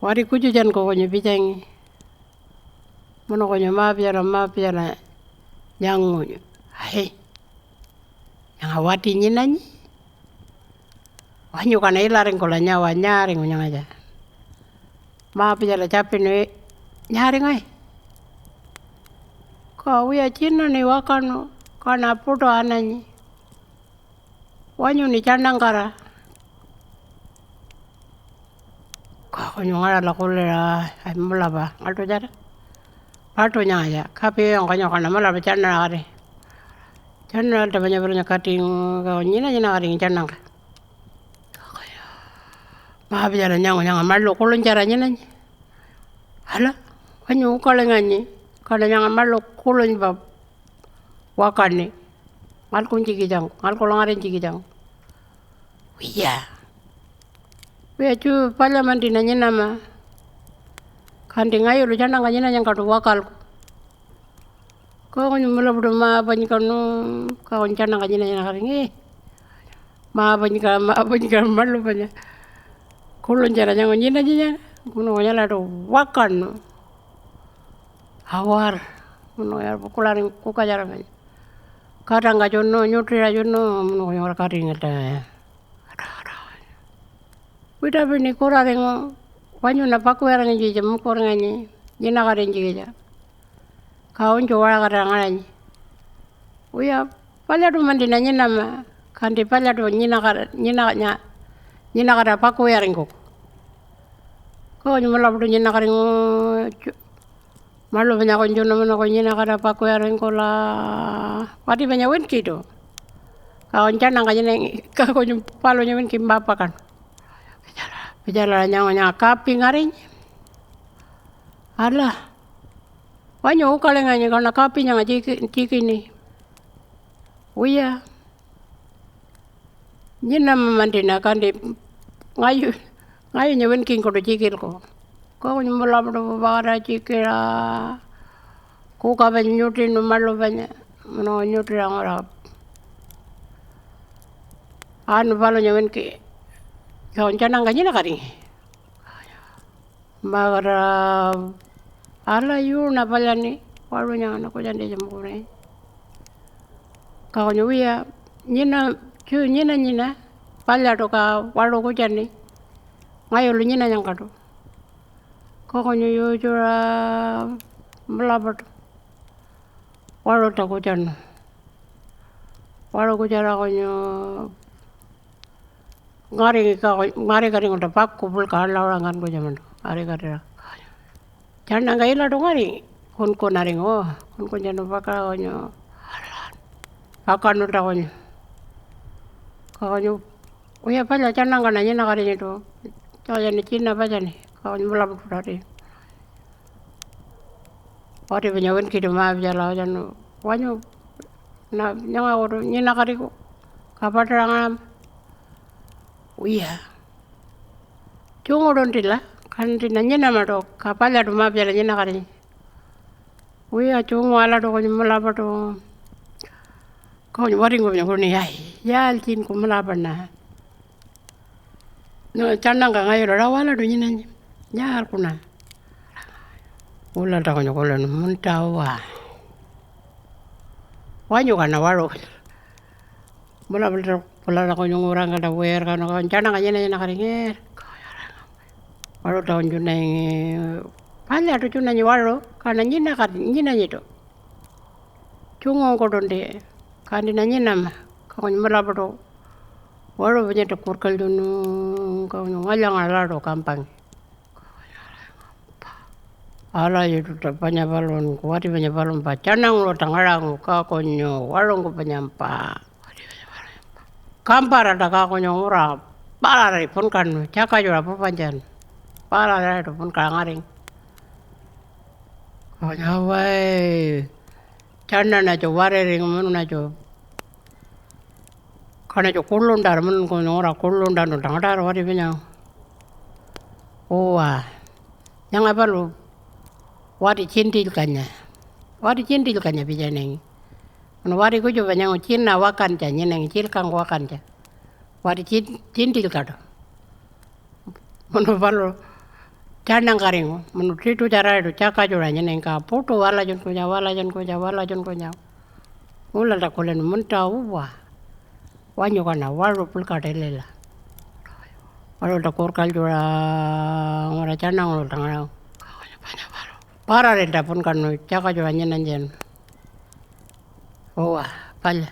Wari kujujan ko konyo bijangi. Mono konyo mapiara nyangu. Hai. Yang wati nyinanyi. Wanyu kana ilaring kola nyawa nyaring nyangaja. Mapiara capine nyaring ai. Ka uya cina ni wakano kana puto ananyi. Wanyu ni candangkara. Ka konyo ngara la kulera ai mulaba alto jara. Alto nyaya kape yang konyo kana mulaba candangare. Candang alta banyak kating ka nyina karing candangka. Mapiara nyanga malu kulun cara nyinanyi. Hala wanyu kalenganyi. Kada nyanga malu kulun bab wakane. Ngal kunci kijang, ngal kolongaren cikijang. Iya. Wia cu parliament na nyina ma. Kandi ngayo lu candang nyina yang kadu wakal. Ko konyo mulabudu ma banyikanu ka kon candang nyina karing ma banyika malu banya. Kulun cara nyanga nyina nyina. Kuno nyala do wakan. Awar. Kuno ya kularing kukajara banya. Kadang ga jono nyutira jono muno yora karing eta. Wida bini kuraring wanyu na paku yarang jija mukoranganyi nyina karing jija. Kaun wara kadang nganyi. Uya paladu mandina nyina ma kandi paladu nyina kada paku yarang kok. Ko nyumalabudu nyina karing malu banyak konjono mono ko nyina kada paku yarang kola. Wadi banyak wenki do. Kawan candang nyina ka konyo palo wenki mbapa kan. Bijala nyanga kapi ngaring. Alah. Wanyo ukalenganyi kana kapi nyanga cikini. Uya. Nyina mandina kandi ngayu wenki kodo cikil ko. Ko nyumalabudu bara cikila. Kuka banyak nyutin malu banyak. Mono nyutin ngora. Anu palo wenki. Kawan candang nyina karing. Magara ala yu na palani walu nyanga ko jande jamure. Kawan wia nyina palado ka walu ko jande. Ngayo lu nyina yang kado. Kawan yu jura melabat. Walu ta ko jande. Walu ko jara konyo ngari karing udah paku bulka orang kan ko jaman ngari kadira candang ila do ngari kon naring kon jano pakal konyo akan udah konyo uya pala candang kana nyina karing itu kaya ni Cina baca nih konyo belum tadi ode benyawen kido ma jala jano wanyo na nyanga ko nyina kariku kapatrangam. Uya. Cungo don tila kan tina nyina mado kapala do ma biara nyina karing. Uya cungo ala do konyo malabado. Konyo waring ko nyoni ai. Ya alkin ko malabana. No candang ka ngayo rawala do nyina. Ya kuna. Ula ta konyo kolan muntawa. Wanyo kana waro. Malabado pula na konyo orang kada wer kana candang nyina karing. Walu tahun junai pala tu junai walu karena nyina itu cungo kodonde karena nyina mah kau nymelabdo walu banyak kurkal dunu kau ngalang alado kampang ala itu banyak balon kuati banyak balon pacanang lo tangarang kau konyo walu ko penyampa kampar ada kau konyo ora palare pun kan caka jura panjan pala itu pun kalangaring. Oh nyawai, canda najo warering mana najo, karena jo kulon dar mana ko orang kulon dar no tangadar wari punya. Oh yang apa lu? Wari cintil kanya bijaneng. Mana wari ko jo banyak Cina wakan ja nyeneng cilkang wakan ja. Wari cintil kado. Mana balu Canang karingo, menurut itu cara itu caka juranya nengka foto walajon kunya. Mula tak kulen mentah uwa. Wanyo kana waru pulka telela. Waru tak kurkal jura ngora canang lo tangana. Para renta pun kanu caka juranya nanjen. Uwa, pala.